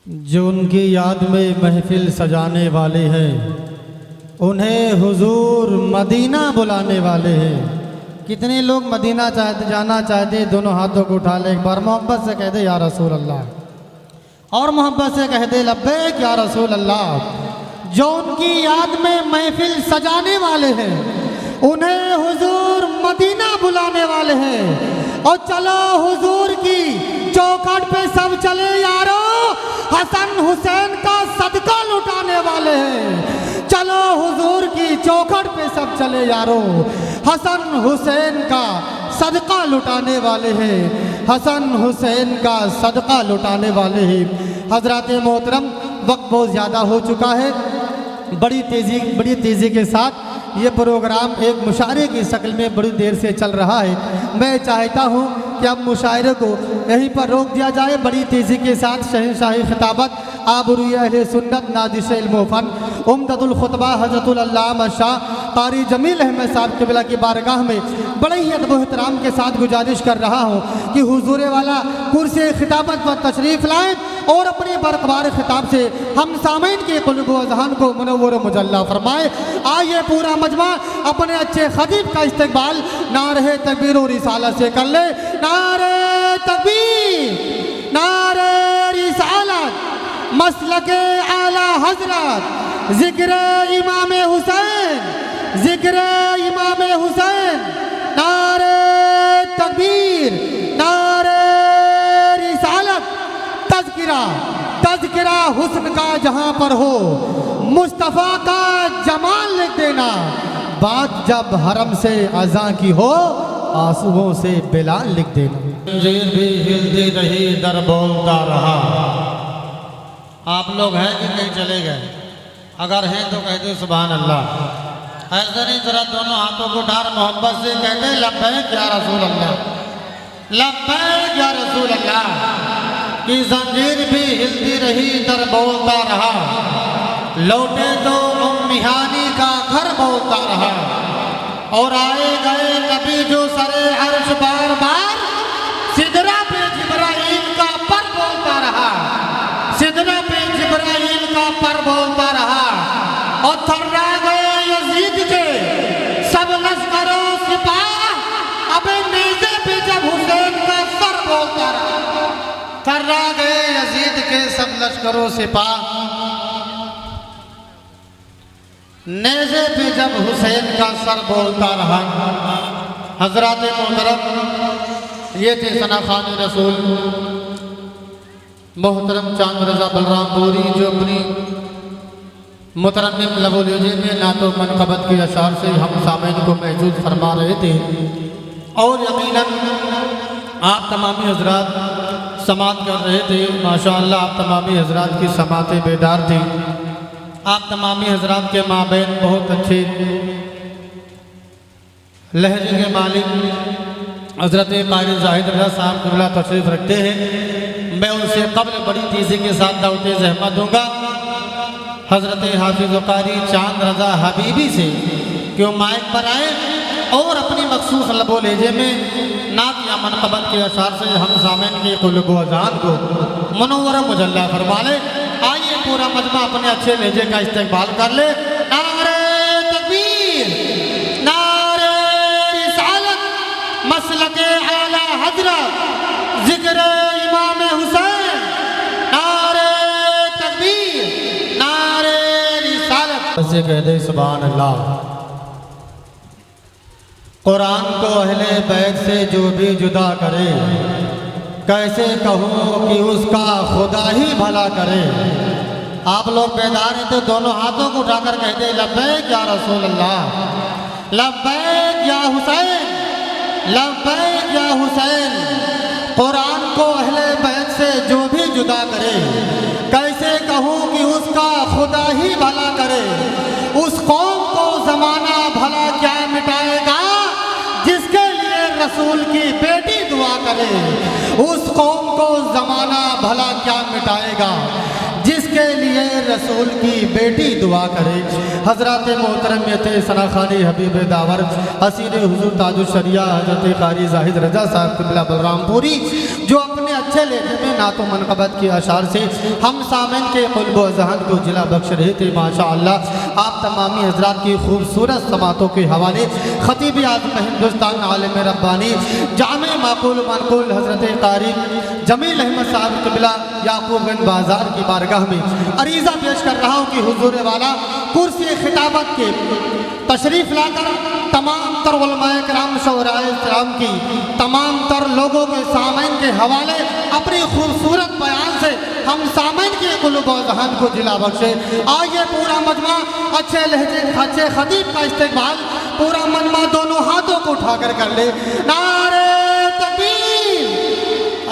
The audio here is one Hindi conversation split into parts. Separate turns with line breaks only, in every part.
जो उनकी याद में महफिल सजाने वाले हैं, उन्हें हुजूर मदीना बुलाने वाले हैं। कितने लोग मदीना जाना चाहते, दोनों हाथों को उठा ले, एक बार मोहब्बत से कह दे या रसूल अल्लाह, और मोहब्बत से कह दे लब्बैक या रसूल अल्लाह। जो उनकी याद में महफिल सजाने वाले हैं, उन्हें हुजूर मदीना बुलाने वाले हैं। और चलो हुजूर की चौखट पे सब चले यारो, हसन हुसैन का सदका लुटाने वाले हैं। चलो हुजूर की चौखट पे सब चले यारो, हसन हुसैन का सदका लुटाने वाले हैं। हसन हुसैन का सदका लुटाने वाले हैं। हजरात मोहतरम, वक्त बहुत ज़्यादा हो चुका है। बड़ी तेज़ी के साथ ये प्रोग्राम एक मुशायरे की शक्ल में बड़ी देर से चल रहा है। मैं चाहता हूँ कि अब मुशायरे को यहीं पर रोक दिया जाए। बड़ी तेज़ी के साथ शहंशाही खिताबत आबरूए अहले सुन्नत नादिश इल्म फन उम्दतुल खुतबा हज़रतुल अल्लामा शाह कारी जमील अहमद साहब क़िबला की बारगाह में बड़े ही अदब एहतराम के साथ गुजारिश कर रहा हूँ कि हुजूर वाला कुर्सी खिताबत पर तशरीफ़ लाएँ और अपने बरकबार खिताब से हम सामईन के क़ुल्ब व अज़हान को मुनव्वर मुजल्ला फरमाए। आइए पूरा मजमा अपने अच्छे खतीब का इस्तकबाल नारे तकबीर और रिसालत से कर ले। नारे तकबीर, नारे रिसालत, मसलके आला हजरत, जिक्र इमाम हुसैन, जिक्र इमाम हुसैन। नारे तकबीर, नारे रिसालत, तज़किरा, तज़किरा हुस्न का जहाँ पर हो, मुस्तफ़ा का जमाल लिख देना। बात जब हरम से अज़ां की हो, आंसुओं से बिलाल लिख देना। जंजीर भी हिलती रही, दर बोलता रहा। आप लोग हैं कि कहीं चले गए? अगर हैं तो कहते सुभान अल्लाह। ऐसा नहीं, जरा दोनों हाथों को उठा मोहब्बत से कहते लब्बैक या रसूल अल्लाह, लब्बैक या रसूल अल्लाह। कि जंजीर भी हिलती रही, दर बोलता रहा, लौटे तो उम्मिहानी का घर बोलता रहा। और आए गए नबी जो सरे अर्श बार बार, सिदरा पे जिब्राइल का पर बोलता रहा, सिदरा पे जिब्राइल का पर बोलता रहा। और थर्रा गए यजीद के सब लश्करों सिपाह, अबे नेज़े पे जब हुसैन का सर बोलता रहा। थर्रा गए यजीद के सब लश्करों सिपाह, नेज़े पे जब हुसैन का सर बोलता रहा। हजरात मोहतरम, ये थे सना खान रसूल मोहतरम चांद रजा बलरामपुरी, जो अपनी मुतरन्निम लबोलजे में नातो मनकबत के अशार से हम सामईन को महजूद फरमा रहे थे। और यकीनन आप तमामी हजरात समात कर रहे थे। माशाअल्लाह, आप तमामी हजरात की समातें बेदार थी। आप तमामी हजरात के माबैन बहुत अच्छे लहजे के मालिक हज़रत क़ारी ज़ाहिद रज़ा साहब क़िबला तशरीफ़ रखते हैं। मैं उनसे कब्ल बड़ी तेज़ी के साथ दावत ज़हमत दूँगा हज़रत हाफिज़ क़ारी चांद रज़ा हबीबी से कि वो माइक पर आए और अपनी मखसूस लबो लहजे में नात या मनक़बत के अशार से हम सामईन के क़ुल्ब व अज़हान को मुनव्वर मुजल्ला फरमा ले। आइए पूरा मजमा अपने अच्छे लहजे का इस्तेमाल कर ले। नारे तकबीर, नारे रिसालत, मसलके आला हजरत, जिक्र इमाम हुसैन। नारे तकबीर, नारे रिसालत। ऐसे कह दे सुभान अल्लाह। कुरान को अहले बैत से जो भी जुदा करे, कैसे कहूँ कि उसका खुदा ही भला करे। आप लोग बेदार हैं तो दोनों हाथों को उठाकर कहते लब्बैक या रसूल अल्लाह, लब्बैक या हुसैन, लब्बैक या हुसैन। कुरान को अहले बैत से जो भी जुदा करे, कैसे कहूँ कि उसका खुदा ही भला करे। उस कौम को ज़माना भला क्या मिटाएगा, जिसके लिए रसूल की बेटी दुआ करे। उस कौम को ज़माना भला क्या मिटाएगा, जिसके लिए रसूल की बेटी दुआ करे। हज़रत मोहतरम में थे सना खानी हबीब दावर हसीन हुजूर ताजुश शरिया हज़रत क़ारी ज़ाहिद रज़ा साहब क़िबला बलरामपुरी, जो अपने अच्छे लहजे में नातो मनक़बत के अशार से हम सामिन के क़ुल्ब व ज़हन को जिला बख्श रहे थे। माशाअल्लाह आप तमामी हज़रात की खूबसूरत समातों के हवाले ख़तीब आज़म हिंदुस्तान आलिम रब्बानी जामे माक़ूल मनक़ूल हज़रत क़ारी जमील अहमद साहब क़िबला याक़ूबगंज बाज़ार की बारगाह में अरीज़ा पेश कर रहा हूँ कि हुज़ूर वाला कुर्सी खिताबत के तशरीफ़ लाकर तमाम तर उलमाए किराम शुअराए इस्लाम की तमाम तर लोगों के सामईन के हवाले अपनी खूबसूरत बयान से हम सामईन के क़ुल्ब व ज़हन को जिला बख्शे। आइए पूरा मजमा अच्छे लहजे अच्छे खतीब का इस्तेमाल पूरा मजमा दोनों हाथों को उठाकर कर ले। नारे तकबीर।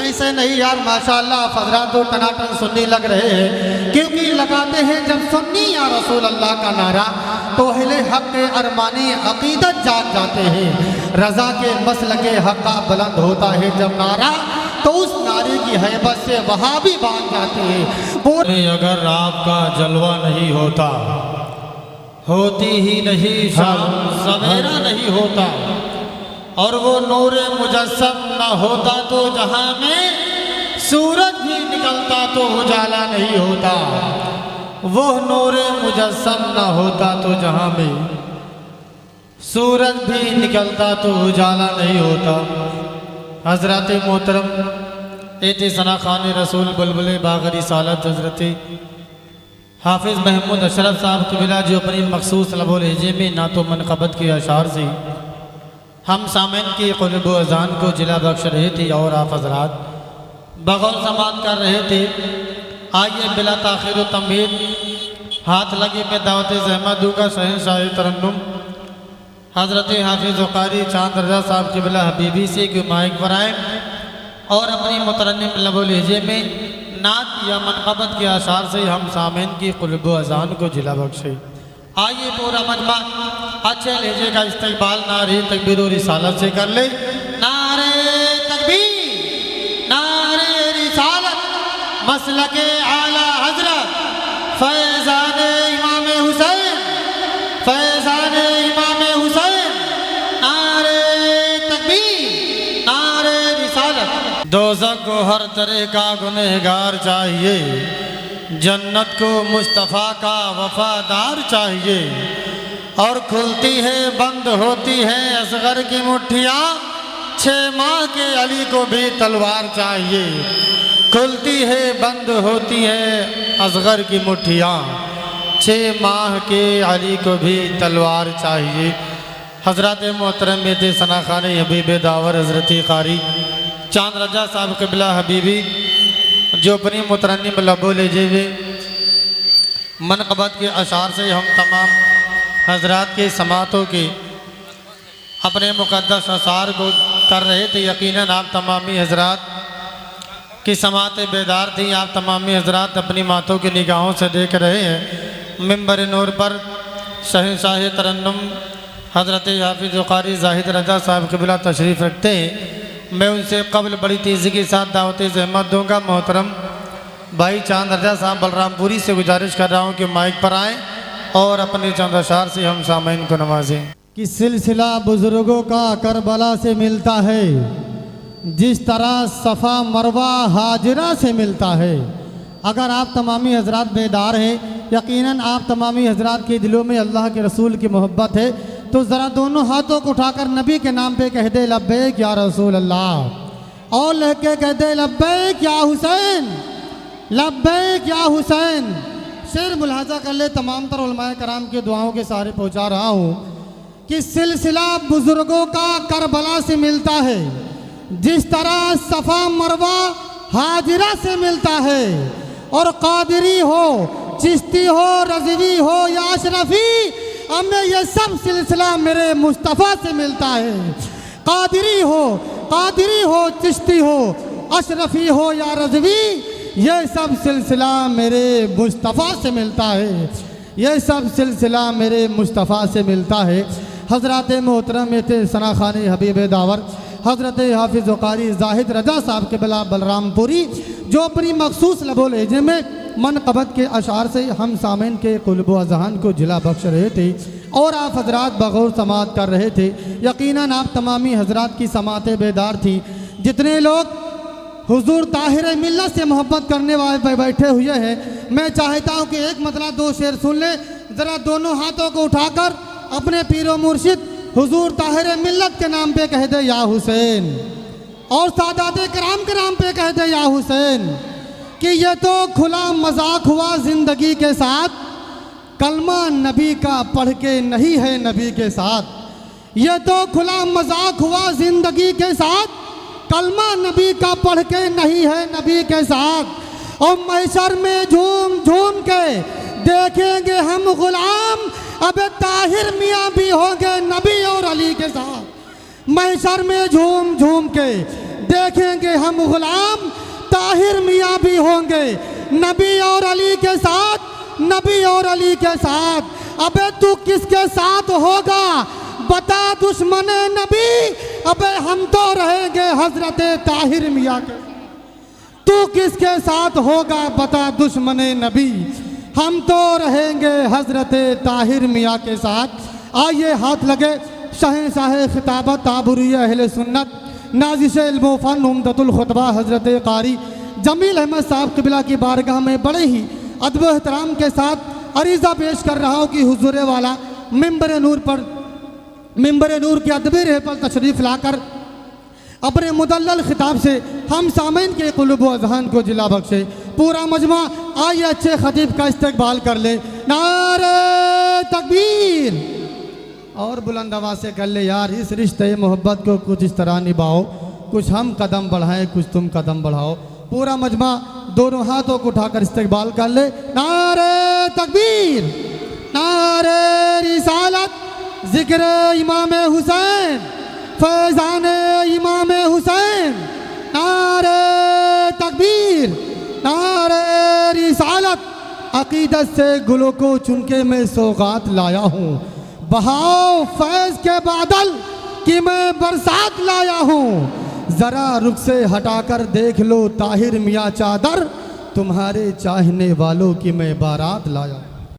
ऐसे नहीं यार माशाअल्लाह हज़रात तो टनाटन सुन्नी लग रहे हैं, क्योंकि लगाते हैं जब सुन्नी या रसूल अल्लाह का नारा तो अहले हक़ के अरमानी अक़ीदत जाग जाते हैं। रज़ा के मसलके हक़ का बुलंद होता है जब नारा तो उस नारे की हैबत से वहाँ भी भाग जाते हैं।
अगर आपका जलवा नहीं होता, होती ही नहीं शाम सवेरा नहीं होता, और वो नूरे मुजस्सम न होता तो जहां में सूरज भी निकलता तो उजाला नहीं होता। वो नूरे मुजस्सम न होता तो जहां में सूरज भी निकलता तो उजाला नहीं होता। हज़रत मोहतरम एते सना खान रसूल बुलबुल बाग़री सालत हज़रत हाफिज़ महमूद अशरफ साहब क़िबला जो अपनी मखसूस लबो लहजे में नातो मनक़बत के अशार से हम सामिन की क़ुल्ब व ज़हन को जिला बख्श रहे थे और आप हज़रात बग़ौर समात कर रहे थे। आइए बिला ताख़ीर तमहीद हाथ लगे में दावत ज़हमत दूँगा शहंशाह तरन्नुम हज़रत हाफिज़ क़ारी चांद रज़ा साहब क़िबला हबीबी से कि माइक पर आए और अपनी मुतरन्निम लबो लहजे में नात या मनक़बत के आसार से हम सामिन की क़ुल्ब व ज़हन को जिला बख्शे। आइए पूरा मजमा अच्छे लहजे का इस्तेमाल नारे तकबीर और रिसालत से कर ले। नारे तकबीर, नारे रिसालत, मसलके आला हज़रत फैज़ान इमाम हुसैन, फैज़ान इमाम हुसैन। नारे तकबीर, नारे रिसालत। दोज़ख को हर तरह का गुनहगार चाहिए, जन्नत को मुस्तफ़ा का वफ़ादार चाहिए। और खुलती है बंद होती है असगर की मुट्ठियाँ, 6 माह के अली को भी तलवार चाहिए। खुलती है बंद होती है असगर की मुट्ठियाँ, 6 माह के अली को भी तलवार चाहिए। हज़रत मोहतरम थे सना खान हबीब दावर हज़रत क़ारी चांद रज़ा साहब क़िबला हबीबी जो अपनी मुतरन्निम लबो लहजे में मनक़बत के अशार से हम तमाम हज़रात के समातों के अपने मुक़द्दस अशार को कर रहे थे। यकीनन आप तमामी हज़रात की समातें बेदार थी। आप तमामी हज़रात अपनी मातों की निगाहों से देख रहे हैं। मिंबर नूर पर शहंशाह तरन्नुम हज़रत हाफिज़ क़ारी ज़ाहिद रज़ा साहब क़िबला तशरीफ़ रखते हैं। मैं उनसे कबल बड़ी तेज़ी के साथ दावत ज़हमत दूँगा। मोहतरम भाई चांद रज़ा साहब बलरामपुरी से गुजारिश कर रहा हूँ कि माइक पर आएँ और अपने चंद अशार से हम सामईन को नवाजें।
कि सिलसिला बुज़ुर्गों का करबला से मिलता है, जिस तरह सफ़ा मरवा हाजिरा से मिलता है। अगर आप तमामी हज़रात बेदार हैं, यकीनन आप तमामी हज़रात के दिलों में अल्लाह के रसूल की मोहब्बत है, तो ज़रा दोनों हाथों को उठाकर नबी के नाम पे कह दे लब्बैक या रसूल अल्लाह, और लह के कह दे लब्बैक या हुसैन, लब्बैक या हुसैन। शेर मुलाहजा कर ले, तमाम तर उलमाए कराम के दुआओं के सहारे पहुँचा रहा हूँ कि सिलसिला बुज़ुर्गों का करबला से मिलता है, जिस तरह सफ़ा मरवा हाजिरा से मिलता है। और कादरी हो, चिश्ती हो, रज़वी हो या अशरफी, हमें ये सब सिलसिला मेरे मुस्तफ़ा से मिलता है। कादरी हो, चिश्ती हो, अशरफी हो या रज़वी, ये सब सिलसिला मेरे मुस्तफ़ा से मिलता है। ये सब सिलसिला मेरे मुस्तफ़ा से मिलता है। हज़रत मोहतरम थे सना खान हबीब दावर हज़रत हाफिज़ क़ारी ज़ाहिद रज़ा साहब क़िबला बलरामपुरी जो अपनी मखसूस लबो लहजे में मनक़बत के अशार से हम सामिन के क़ुल्ब व ज़हन को जिला बख्श रहे थे और आप हज़रात बग़ौर समात कर रहे थे। यकीनन आप तमामी हज़रात की समातें बेदार थी। जितने लोग हुजूर ताहिर मिल्लत से मोहब्बत करने वाले बैठे हुए हैं। मैं चाहता हूँ कि एक मतलब दो शेर सुन ले। ज़रा दोनों हाथों को उठाकर अपने पीरो मुर्शिद हुजूर ताहिर मिल्लत के नाम पे कह दे या हुसैन, और सादाते कराम के नाम पे कह दे या हुसैन, कि ये तो खुला मजाक हुआ ज़िंदगी के साथ, कलमा नबी का पढ़ के नहीं है नबी के साथ। ये तो खुला मजाक हुआ ज़िंदगी के साथ, कलमा नबी का पढ़ के नहीं है नबी के साथ। और महशर में झूम झूम के देखेंगे हम गुलाम, अब ताहिर मियाँ भी होंगे नबी और अली के साथ। महशर में झूम झूम के देखेंगे हम गुलाम, ताहिर मियाँ भी होंगे नबी और अली के साथ, नबी और अली के साथ। अबे तू किसके साथ होगा बता दुश्मन नबी, अबे हम तो रहेंगे हजरत ताहिर मियाँ के साथ। तू किसके साथ होगा बता दुश्मन नबी, हम तो रहेंगे हजरत ताहिर मियाँ के साथ। आइए हाथ लगे शहंशाह खिताबत ताबुरी अहले सुन्नत नाजिश इल्म फ़न उम्दतुल खुतबा हजरत कारी जमील अहमद साहब क़िबला की बारगाह में बड़े ही अदब व एहतराम के साथ अरीज़ा पेश कर रहा हूँ कि हुजूर वाला मिंबर नूर पर, मिंबर नूर के अदब रेह पर तशरीफ़ लाकर अपने मुदल्लल खिताब से हम सामीन के क़ुलूब व अज़हान को जिला बख्शे। पूरा मजमा आइए अच्छे खतीब का इस्तकबाल कर ले। नारे तकबीर, और बुलंद आवाज़ से कर ले यार इस रिश्ते मोहब्बत को कुछ इस तरह निभाओ, कुछ हम कदम बढ़ाएं कुछ तुम कदम बढ़ाओ। पूरा मजमा दोनों हाथों को उठाकर इस्तकबाल कर ले। नारे तकबीर, नारे रिसालत, जिक्र इमाम हुसैन, फैज़ान इमाम हुसैन। नारे तकबीर, नारे रिसालत, अकीदत से गुलों को चुनके मैं सौगात लाया हूँ, बहाओ फैज़ के बादल कि मैं बरसात लाया हूँ। ज़रा रुख से हटाकर देख लो ताहिर मियाँ चादर, तुम्हारे चाहने वालों की मैं बारात लाया।